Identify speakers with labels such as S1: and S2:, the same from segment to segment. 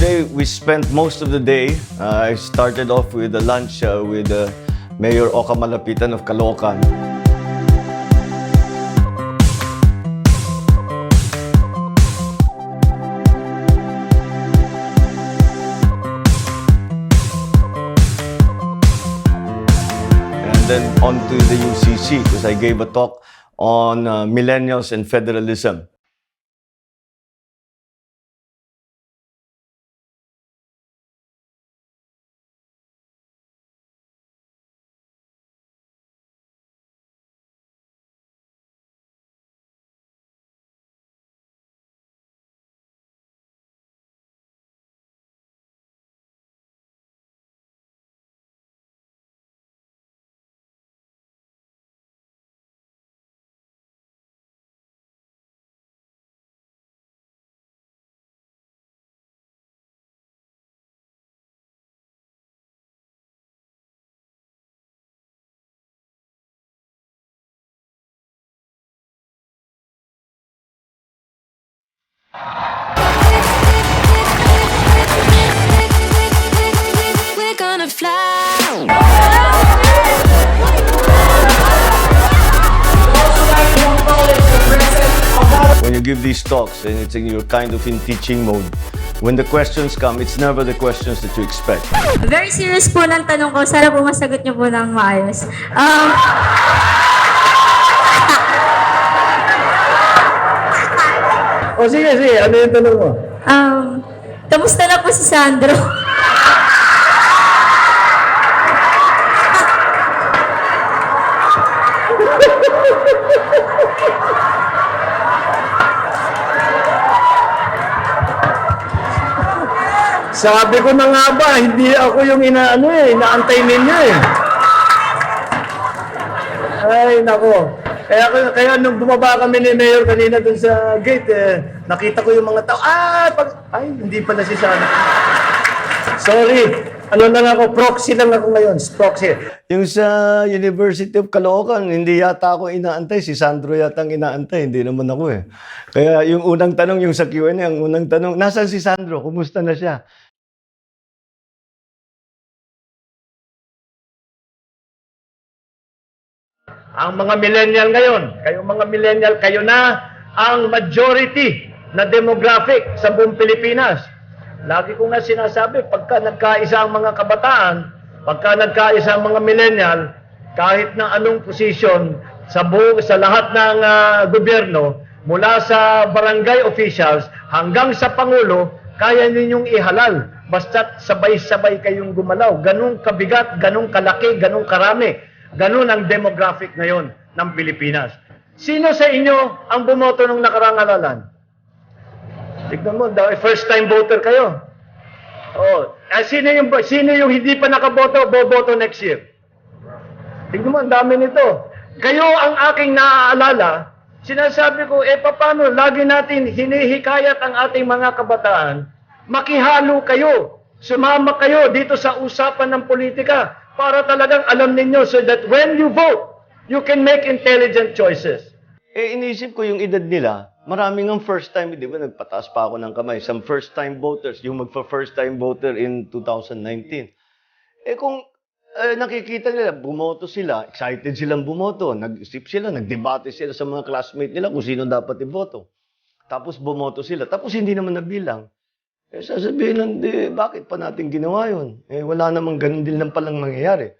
S1: Today, we spent most of the day. I started off with a lunch with Mayor Oka Malapitan of Caloocan. And then on to the UCC because I gave a talk on millennials and federalism.
S2: We're gonna fly.
S1: When you give these talks and you're kind of in teaching mode, when the questions come, it's never the questions that you expect.
S3: Very serious po ng tanong ko. Sana po masagot niyo po ng maayos.
S4: O sige, ano yung tanong mo?
S3: Kamusta na po si Sandro?
S4: Sabi ko na nga ba, hindi ako yung inaantay ninyo eh. Ay, nako. Kaya nung bumaba kami ni Mayor kanina dun sa gate, nakita ko yung mga tao, ay, hindi pala si Sana. Sorry, ano lang ako, proxy lang ako ngayon, proxy.
S1: Yung sa University of Caloocan, hindi yata ako inaantay. Si Sandro yata ang inaantay, hindi naman ako eh. Kaya yung unang tanong, yung sa Q&A, ang unang tanong, nasaan si Sandro? Kumusta na siya?
S4: Ang mga millennial ngayon, kayo na ang majority na demographic sa buong Pilipinas. Lagi ko nga sinasabi, pagka nagkaisa ang mga kabataan, pagka nagkaisa ang mga millennial, kahit na anong posisyon sa lahat ng gobyerno, mula sa barangay officials hanggang sa Pangulo, kaya ninyong ihalal. Basta't sabay-sabay kayong gumalaw. Ganun kabigat, ganun kalaki, ganun karami. Ganun ang demographic ngayon ng Pilipinas. Sino sa inyo ang bumoto nung nakaraang halalan? Tignan mo, first time voter kayo. Oh, sino yung hindi pa nakaboto, boboto next year? Tignan mo, ang dami nito. Kayo ang aking naaalala, sinasabi ko, paano lagi natin hinihikayat ang ating mga kabataan, makihalo kayo, sumama kayo dito sa usapan ng politika, para talagang alam ninyo so that when you vote, you can make intelligent choices.
S1: Inisip ko yung edad nila, maraming ang first time, di ba nagpataas pa ako ng kamay, some first time voters, yung magpa-first time voter in 2019. Kung nakikita nila, bumoto sila, excited silang bumoto, nag-isip sila, nagdebate sila sa mga classmate nila kung sino dapat iboto. Tapos bumoto sila, tapos hindi naman nabilang. Sasabihin lang, bakit pa natin ginawa yun? Wala namang ganun din lang palang mangyayari.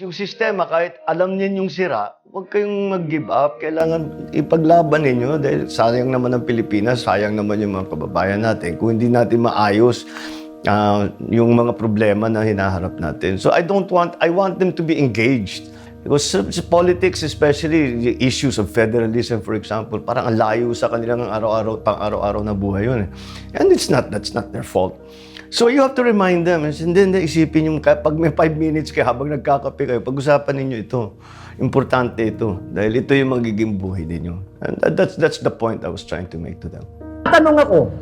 S1: Yung sistema, kahit alam niyo yung sira, huwag kayong mag-give up. Kailangan ipaglaban ninyo dahil sayang naman ang Pilipinas, sayang naman yung mga kababayan natin. Kung hindi natin maayos yung mga problema na hinaharap natin. So I want them to be engaged. Because sa politics, especially the issues of federalism, for example, parang ang layo sa kanilang pang-araw-araw na buhay yun. And that's not their fault. So you have to remind them, and then isipin yung, pag may 5 minutes kayo, habang nagkakape kayo, pag-usapan ninyo ito. Importante ito. Dahil ito yung magiging buhay ninyo. And that's the point I was trying to make to them.
S4: Tanong ako,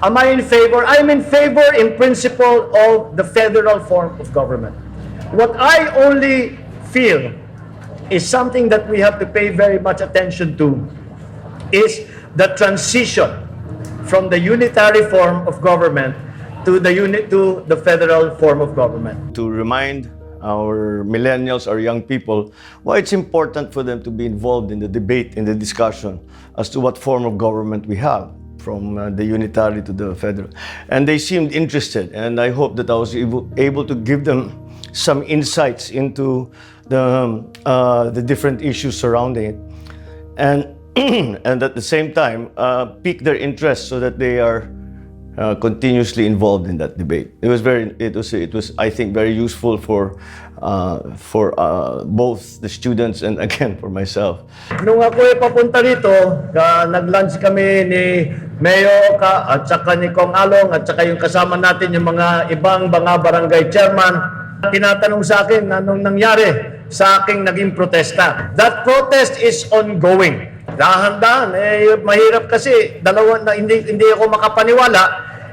S4: am I in favor? I'm in favor in principle of the federal form of government. What I only feel is something that we have to pay very much attention to is the transition from the unitary form of government to the federal form of government.
S1: To remind our millennials, our young people, why it's important for them to be involved in the debate, in the discussion as to what form of government we have, from the unitary to the federal. And they seemed interested, and I hope that I was able to give them some insights into the different issues surrounding it, and and at the same time pique their interest so that they are continuously involved in that debate. It was I think very useful for both the students and again for myself.
S4: Nung ako papunta rito, nag-lunch kami ni Mayo at saka ni Kong Along at saka yung kasama natin yung mga ibang mga barangay chairman. Tinatanong sa akin anong nangyari sa aking naging protesta. That protest is ongoing. Dahan-dahan, mahirap kasi hindi ako makapaniwala.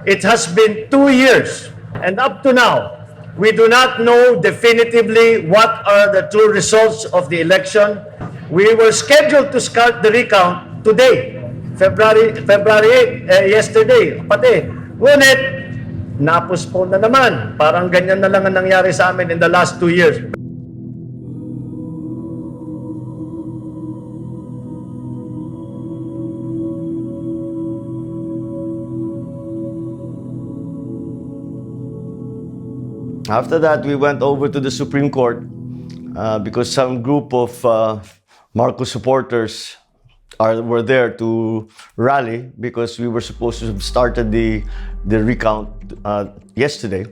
S4: It has been 2 years, and up to now, we do not know definitively what are the true results of the election. We were scheduled to start the recount today, February 8, yesterday, pati. Ngunit, na-postpone na naman. Parang ganyan na lang ang nangyari sa amin in the last 2 years.
S1: After that, we went over to the Supreme Court because some group of Marcos supporters were there to rally because we were supposed to have started the recount yesterday,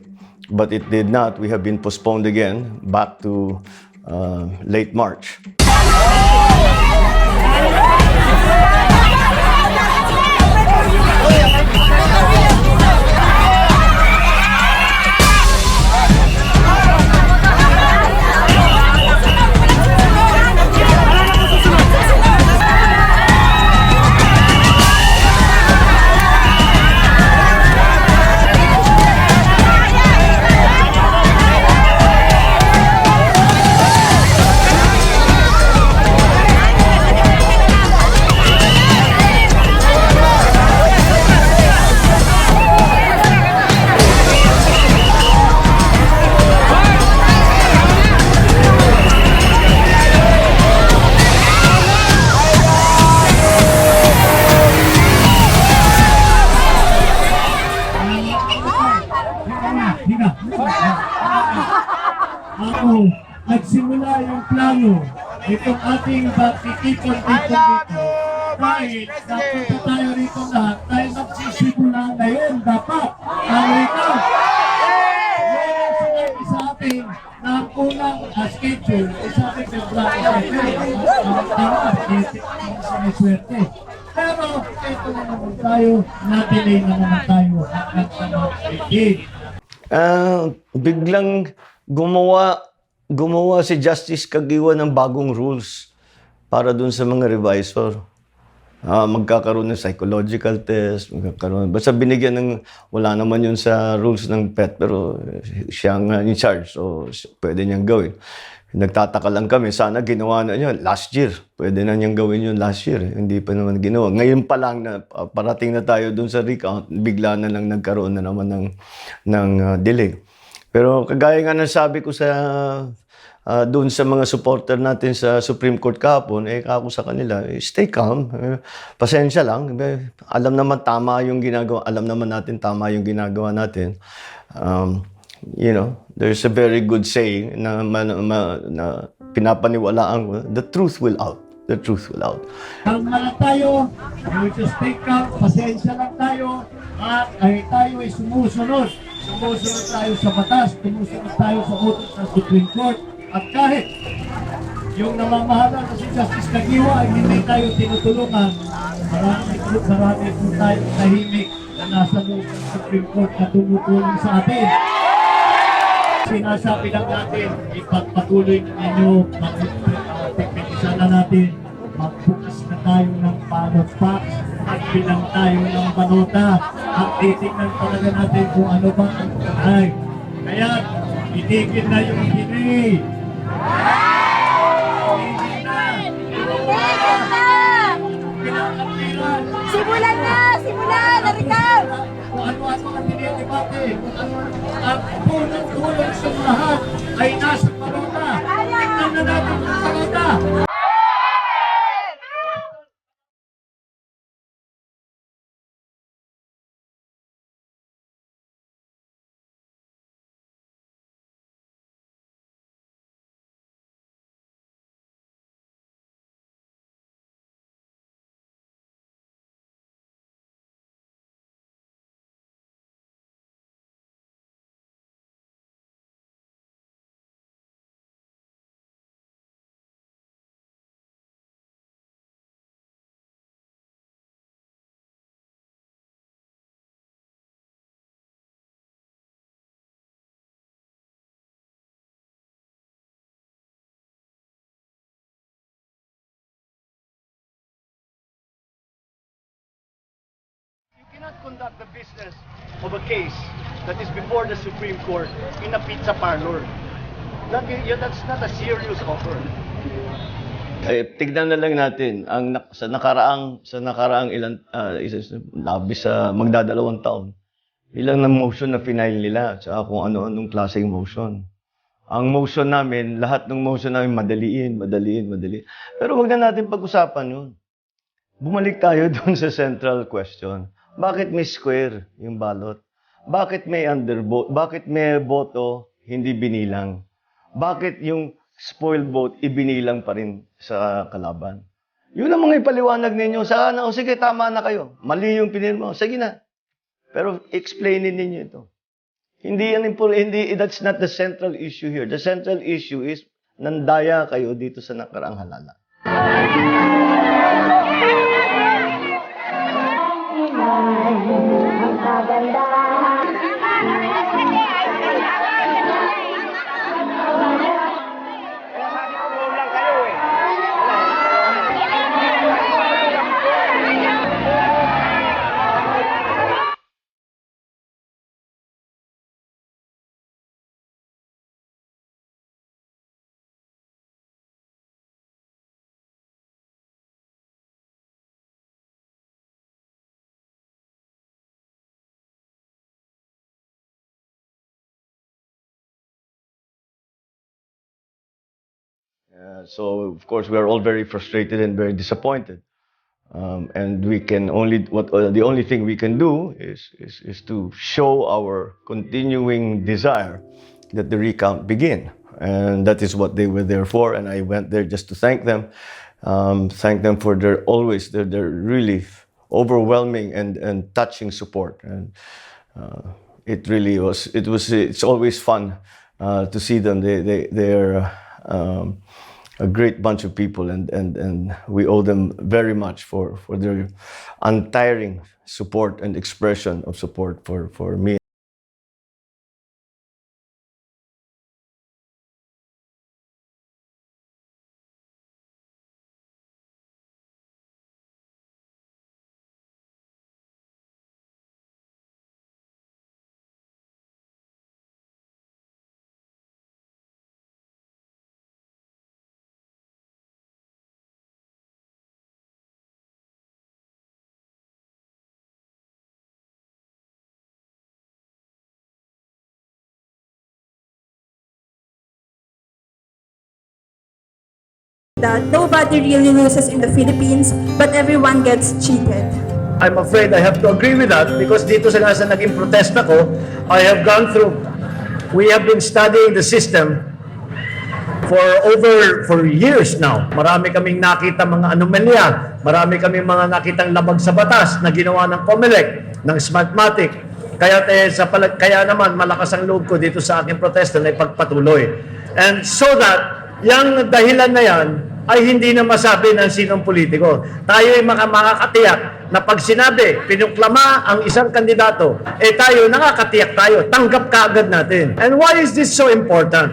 S1: but it did not. We have been postponed again back to late March.
S5: Nagsimula yung plano itong ating bakikipon dito dahil napunta tayo rito lahat dahil magsisimula ngayon dapat ang recount. Ngayon sinabi sa atin na ang unang schedule sa ating February 7 siniswerte. Pero ito na naman tayo, na-delay na naman tayo hanggang sa mga 18.
S1: Biglang gumawa si Justice Kagiwa ng bagong rules para dun sa mga revisor. Magkakaroon ng psychological test, basta binigyan ng, wala naman yun sa rules ng PET, pero siya ang in charge, so pwede niyang gawin. Nagtataka lang kami, sana ginawa na niya last year. Pwede na niyang gawin yun last year. Hindi pa naman ginawa. Ngayon pa lang na parating na tayo dun sa recount, bigla na lang nagkaroon na naman ng delay. Pero kagaya nga ng sabi ko sa doon sa mga supporter natin sa Supreme Court kahapon, ako sa kanila, stay calm, pasensya lang, alam naman tama yung ginagawa, alam naman natin tama yung ginagawa natin. You know, there's a very good saying na pinapaniwalaan ko, the truth will out. The truth will out.
S5: Kalma lang tayo, we just stay calm, pasensya lang tayo, at tayo ay sumusunod. Sumusunod tayo sa batas, sumusunod tayo sa utos ng Supreme Court. At kahit yung namamahala na si Justice Kagiwa ay hindi tayo tinutulungan, marami po tayo tahimik na nasa loob ng Supreme Court na tumutulong sa atin. Sinasabi lang natin, ipagpatuloy ninyo, pagpipilisan na natin, magbukas na tayo ng ballot box, magbilang tayo ng balota, at titignan talaga natin kung ano ba ang tunay. Kaya, itigil na yung delay. Itigil na!
S6: Simulan na! Simulan! Narikaw!
S5: Kung ano-ano ang delay debate. Ang punong tulong sa lahat ay nasa balota. Tignan na natin ang balota.
S1: You cannot conduct the business of a case that is before the Supreme Court in a pizza parlor. That's not a serious offer. Tignan na lang natin ang sa nakaraang ilan labis sa magdadalawang taon. Ilang na motion na final nila at kung ano-anong klaseng motion. Ang motion namin, lahat ng motion namin madaliin. Pero wag na natin pag-usapan 'yun. Bumalik tayo doon sa central question. Bakit may square yung ballot? Bakit may undervote? Bakit may boto hindi binilang? Bakit yung spoiled vote ibinilang pa rin sa kalaban? Yun ang mga ipaliwanag ninyo. Sana, o sige, tama na kayo. Mali yung pinirma. Sige na. Pero explainin ninyo ito. That's not the central issue here. The central issue is nandaya kayo dito sa nakaraang halala. So of course we are all very frustrated and very disappointed, and the only thing we can do is to show our continuing desire that the recount begin, and that is what they were there for. And I went there just to thank them for their really overwhelming and touching support, and it's always fun to see them. They're a great bunch of people, and we owe them very much for their untiring support and expression of support for me.
S3: That nobody really loses in the Philippines, but everyone gets cheated.
S4: I'm afraid I have to agree with that because dito sa naging protesta ko, we have been studying the system for years now. Marami kaming nakita mga anomalya, marami kaming mga nakitang labag sa batas na ginawa ng COMELEC, ng Smartmatic. Kaya naman malakas ang loob ko dito sa aking protesta na ipagpatuloy. And so that yung dahilan na yan ay hindi na masabi ng sinong politiko. Tayo ay makakatiyak na pag sinabi, pinuklama ang isang kandidato, tayo nakakatiyak tayo, tanggap kaagad natin. And why is this so important?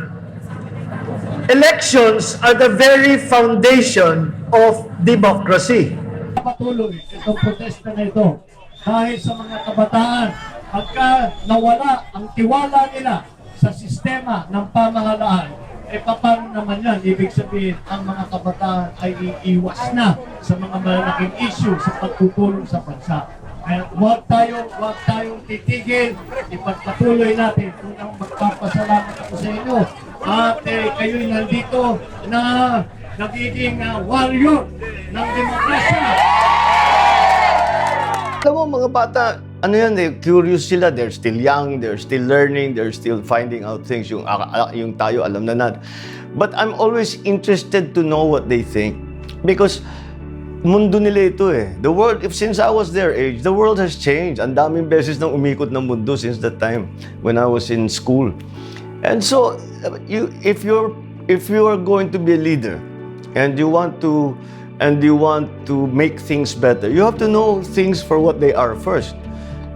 S4: Elections are the very foundation of democracy.
S5: Patuloy itong protesta na ito dahil sa mga kabataan pagka nawala ang tiwala nila sa sistema ng pamahalaan, paano naman yan? Ibig sabihin, ang mga kabataan ay iiwas na sa mga malalaking issue sa pagtutulong sa bansa. Huwag tayong titigil. Ipagpatuloy natin. Unang magpapasalamat ako sa inyo. At kayo'y nandito na nagiging warrior ng demokrasya.
S1: Alam mo, mga bata, ano yan curious sila. They're still young, they're still learning, they're still finding out things. Yung tayo, alam na natin. But I'm always interested to know what they think. Because mundo nila ito eh. The world, since I was their age, the world has changed. Ang daming beses nang umikot ng mundo since that time when I was in school. And so, if you are going to be a leader and you want to make things better, you have to know things for what they are first.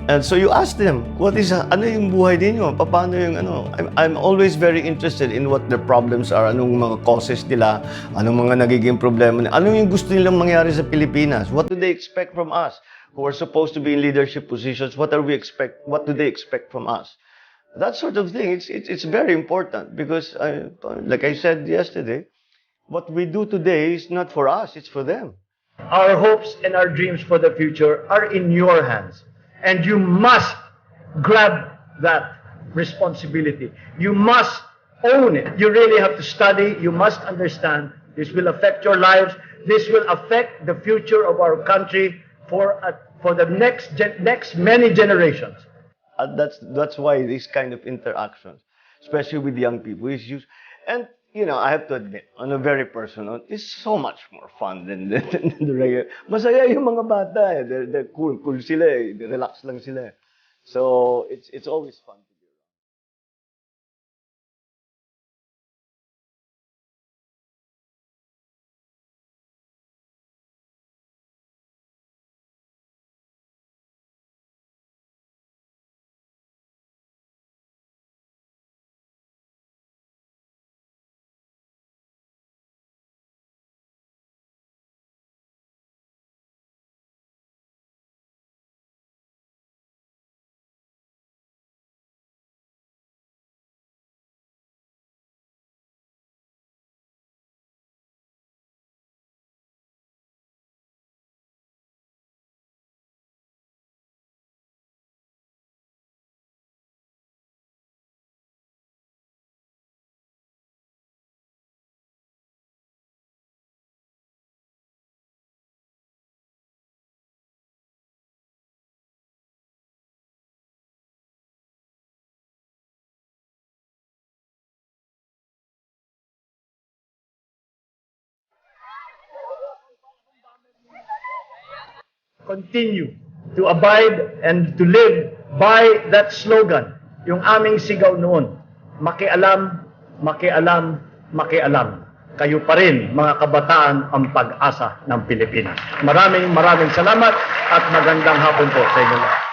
S1: And so you ask them, ano yung buhay ninyo? Paano yung ano? I'm always very interested in what their problems are, anong mga causes nila, anong mga nagiging problema nila, ano yung gusto nilang mangyari sa Pilipinas? What do they expect from us who are supposed to be in leadership positions? What do they expect from us? That sort of thing, it's very important because, like I said yesterday, what we do today is not for us, it's for them.
S4: Our hopes and our dreams for the future are in your hands. And you must grab that responsibility. You must own it. You really have to study. You must understand. This will affect your lives. This will affect the future of our country for the next many generations.
S1: That's why these kind of interactions, especially with young people, is used. And I have to admit, on a very personal, it's so much more fun than the regular. Masaya yung mga bata eh. They're cool sila eh. Relax lang sila eh. So, it's always fun.
S4: Continue to abide and to live by that slogan, yung aming sigaw noon, makialam, makialam, makialam. Kayo pa rin, mga kabataan, ang pag-asa ng Pilipinas. Maraming salamat at magandang hapon po sa inyo lahat.